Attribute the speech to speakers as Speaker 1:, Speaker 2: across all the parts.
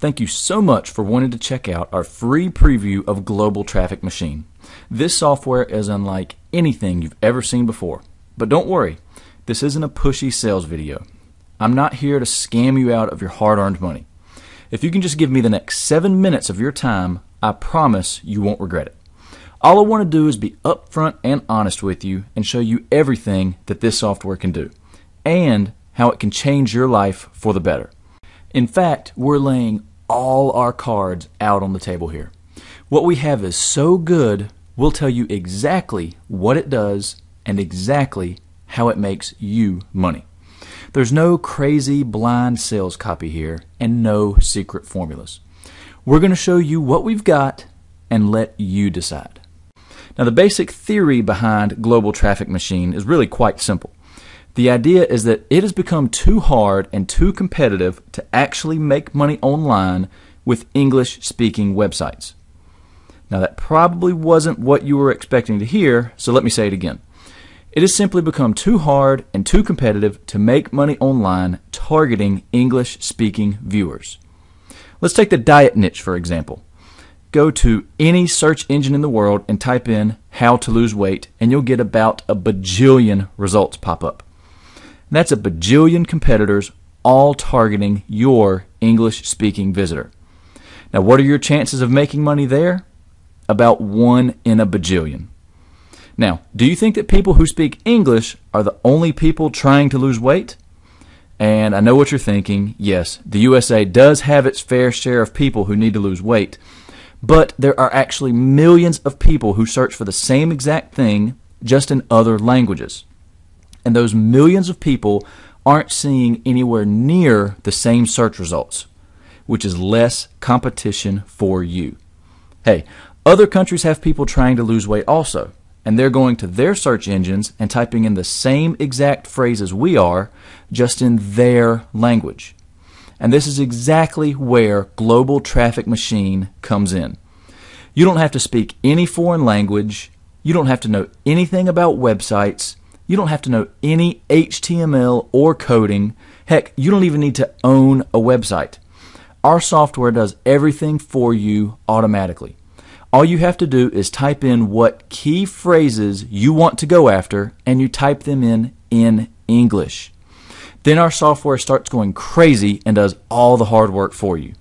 Speaker 1: Thank you so much for wanting to check out our free preview of Global Traffic Machine. This software is unlike anything you've ever seen before. But don't worry, this isn't a pushy sales video. I'm not here to scam you out of your hard-earned money. If you can just give me the next 7 minutes of your time, I promise you won't regret it. All I want to do is be upfront and honest with you and show you everything that this software can do and how it can change your life for the better. In fact, we're laying all our cards out on the table here. What we have is so good, we'll tell you exactly what it does and exactly how it makes you money. There's no crazy blind sales copy here and no secret formulas. We're going to show you what we've got and let you decide. Now, the basic theory behind Global Traffic Machine is really quite simple. The idea is that it has become too hard and too competitive to actually make money online with English-speaking websites. Now, that probably wasn't what you were expecting to hear, so let me say it again. It has simply become too hard and too competitive to make money online targeting English-speaking viewers. Let's take the diet niche, for example. Go to any search engine in the world and type in how to lose weight, and you'll get about a bajillion results pop up. That's a bajillion competitors all targeting your English-speaking visitor. Now, what are your chances of making money there? About 1 in a bajillion. Now, do you think that people who speak English are the only people trying to lose weight? And I know what you're thinking. Yes, the USA does have its fair share of people who need to lose weight, but there are actually millions of people who search for the same exact thing, just in other languages. And those millions of people aren't seeing anywhere near the same search results, which is less competition for you. Hey, other countries have people trying to lose weight also, and they're going to their search engines and typing in the same exact phrases we are, just in their language. And this is exactly where Global Traffic Machine comes in. You don't have to speak any foreign language. You don't have to know anything about websites. You don't have to know any HTML or coding. Heck, you don't even need to own a website. Our software does everything for you automatically. All you have to do is type in what key phrases you want to go after, and you type them in English. Then our software starts going crazy and does all the hard work for you.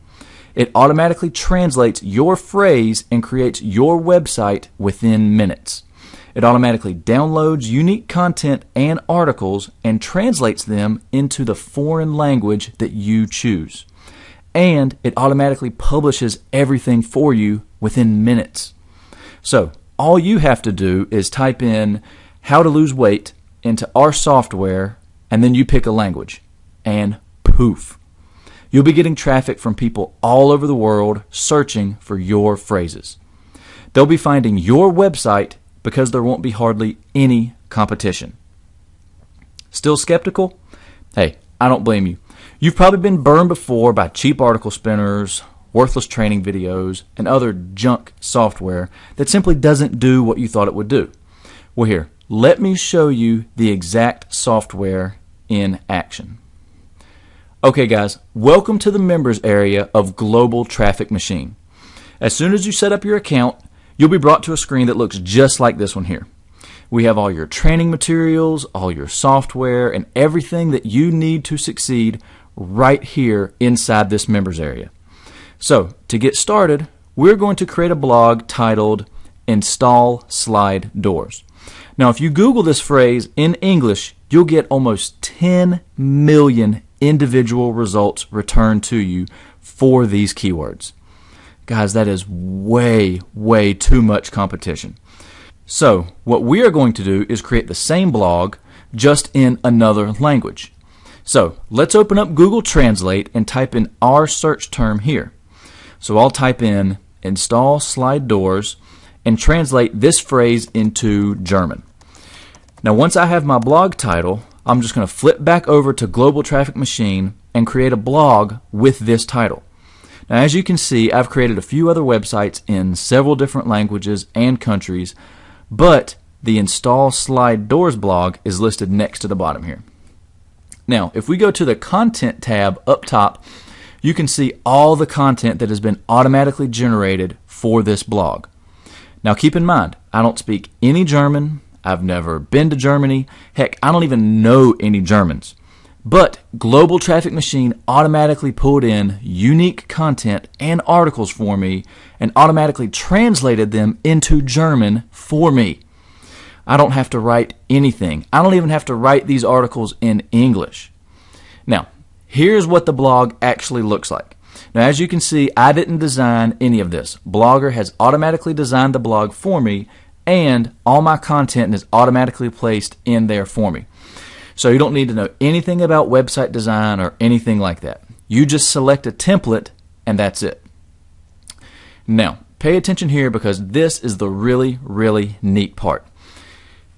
Speaker 1: It automatically translates your phrase and creates your website within minutes. It automatically downloads unique content and articles and translates them into the foreign language that you choose. And it automatically publishes everything for you within minutes. So all you have to do is type in how to lose weight into our software, and then you pick a language, and poof. You'll be getting traffic from people all over the world searching for your phrases. They'll be finding your website because there won't be hardly any competition. Still skeptical? Hey, I don't blame you. You've probably been burned before by cheap article spinners, worthless training videos, and other junk software that simply doesn't do what you thought it would do. Well, here, let me show you the exact software in action. Okay, guys, welcome to the members area of Global Traffic Machine. As soon as you set up your account, you'll be brought to a screen that looks just like this one here. We have all your training materials, all your software, and everything that you need to succeed right here inside this members area. So, to get started, we're going to create a blog titled Install Slide Doors. Now, if you Google this phrase in English, you'll get almost 10 million individual results returned to you for these keywords. Guys, that is way, way too much competition. So, what we are going to do is create the same blog, just in another language. So, let's open up Google Translate and type in our search term here. So, I'll type in Install Slide Doors and translate this phrase into German. Now, once I have my blog title, I'm just going to flip back over to Global Traffic Machine and create a blog with this title. Now, as you can see, I've created a few other websites in several different languages and countries, but the Install Slide Doors blog is listed next to the bottom here. Now, if we go to the Content tab up top, you can see all the content that has been automatically generated for this blog. Now keep in mind, I don't speak any German. I've never been to Germany. Heck, I don't even know any Germans. But Global Traffic Machine automatically pulled in unique content and articles for me and automatically translated them into German for me. I don't have to write anything. I don't even have to write these articles in English. Now, here's what the blog actually looks like. Now, as you can see, I didn't design any of this. Blogger has automatically designed the blog for me, and all my content is automatically placed in there for me. So you don't need to know anything about website design or anything like that. You just select a template, and that's it. Now, pay attention here because this is the really, really neat part.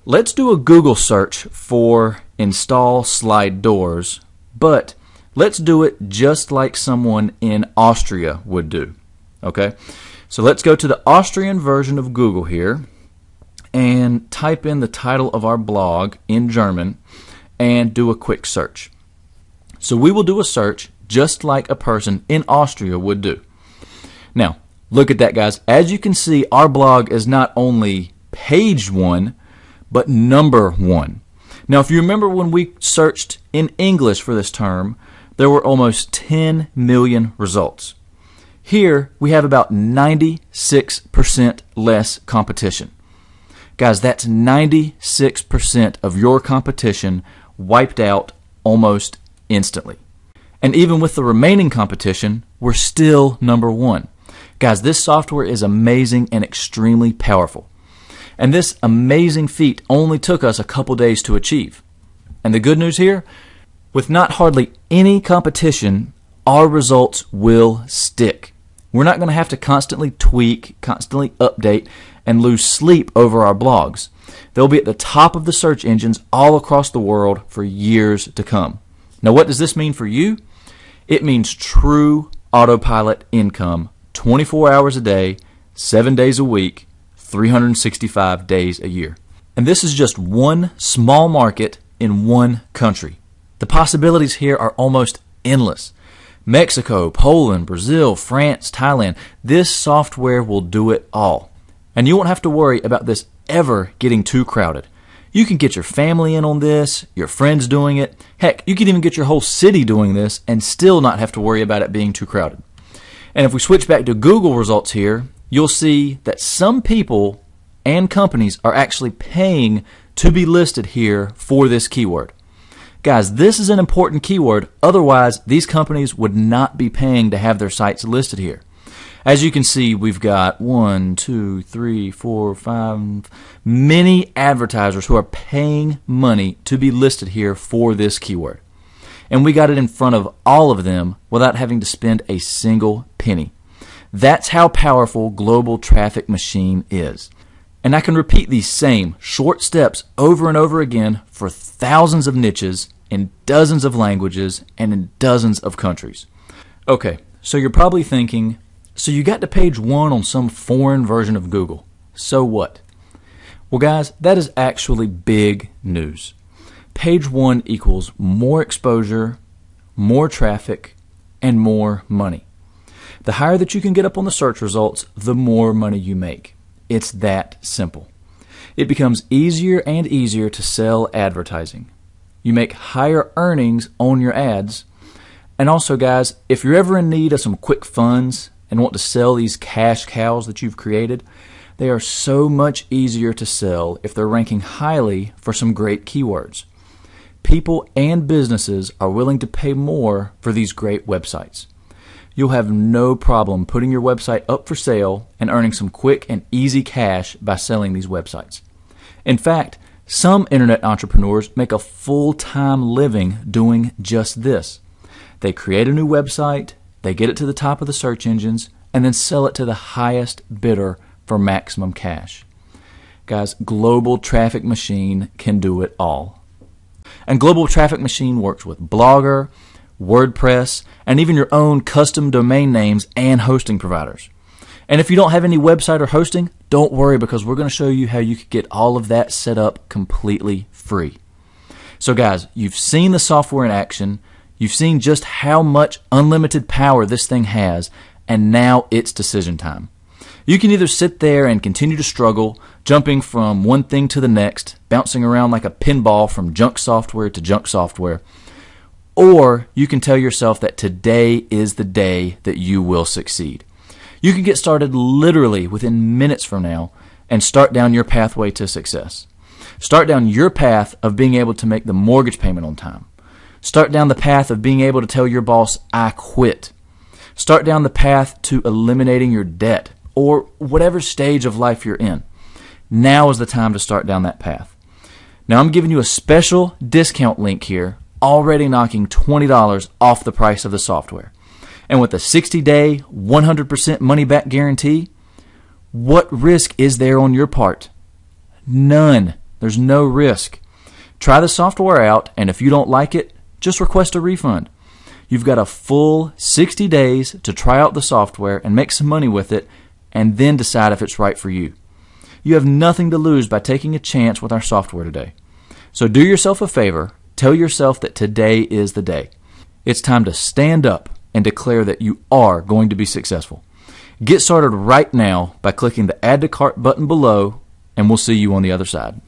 Speaker 1: Let's do a Google search for install slide doors, but let's do it just like someone in Austria would do. Okay? So let's go to the Austrian version of Google here and type in the title of our blog in German and do a quick search. So we will do a search just like a person in Austria would do. Now, look at that, guys. As you can see, our blog is not only page 1, but number 1. Now, if you remember when we searched in English for this term, there were almost 10 million results. Here, we have about 96% less competition. Guys, that's 96% of your competition wiped out almost instantly. And even with the remaining competition, we're still number 1. Guys, this software is amazing and extremely powerful. And this amazing feat only took us a couple days to achieve. And the good news here, with not hardly any competition, our results will stick. We're not going to have to constantly tweak, constantly update, and lose sleep over our blogs. They'll be at the top of the search engines all across the world for years to come. Now, what does this mean for you? It means true autopilot income, 24 hours a day, 7 days a week, 365 days a year. And this is just one small market in one country. The possibilities here are almost endless. Mexico, Poland, Brazil, France, Thailand. This software will do it all. And you won't have to worry about this ever getting too crowded. You can get your family in on this, your friends doing it. Heck, you can even get your whole city doing this and still not have to worry about it being too crowded. And if we switch back to Google results here, you'll see that some people and companies are actually paying to be listed here for this keyword. Guys, this is an important keyword. Otherwise, these companies would not be paying to have their sites listed here. As you can see, we've got 1, 2, 3, 4, 5, many advertisers who are paying money to be listed here for this keyword. And we got it in front of all of them without having to spend a single penny. That's how powerful Global Traffic Machine is. And I can repeat these same short steps over and over again for thousands of niches in dozens of languages and in dozens of countries. Okay, so you're probably thinking, so you got to page 1 on some foreign version of Google. So what? Well, guys, that is actually big news. Page 1 equals more exposure, more traffic, and more money. The higher that you can get up on the search results, the more money you make. It's that simple. It becomes easier and easier to sell advertising. You make higher earnings on your ads. And also, guys, if you're ever in need of some quick funds and want to sell these cash cows that you've created, they are so much easier to sell if they're ranking highly for some great keywords. People and businesses are willing to pay more for these great websites. You'll have no problem putting your website up for sale and earning some quick and easy cash by selling these websites. In fact, some internet entrepreneurs make a full-time living doing just this. They create a new website, they get it to the top of the search engines, and then sell it to the highest bidder for maximum cash. Guys, Global Traffic Machine can do it all. And Global Traffic Machine works with Blogger, WordPress, and even your own custom domain names and hosting providers. And if you don't have any website or hosting, don't worry, because we're going to show you how you can get all of that set up completely free. So guys, you've seen the software in action. You've seen just how much unlimited power this thing has, and now it's decision time. You can either sit there and continue to struggle, jumping from one thing to the next, bouncing around like a pinball from junk software to junk software, or you can tell yourself that today is the day that you will succeed. You can get started literally within minutes from now and start down your pathway to success. Start down your path of being able to make the mortgage payment on time. Start down the path of being able to tell your boss, I quit. Start down the path to eliminating your debt, or whatever stage of life you're in. Now is the time to start down that path. Now I'm giving you a special discount link here, already knocking $20 off the price of the software. And with a 60-day, 100% money-back guarantee, what risk is there on your part? None. There's no risk. Try the software out, and if you don't like it, just request a refund. You've got a full 60 days to try out the software and make some money with it, and then decide if it's right for you. You have nothing to lose by taking a chance with our software today. So do yourself a favor, tell yourself that today is the day. It's time to stand up and declare that you are going to be successful. Get started right now by clicking the Add to Cart button below, and we'll see you on the other side.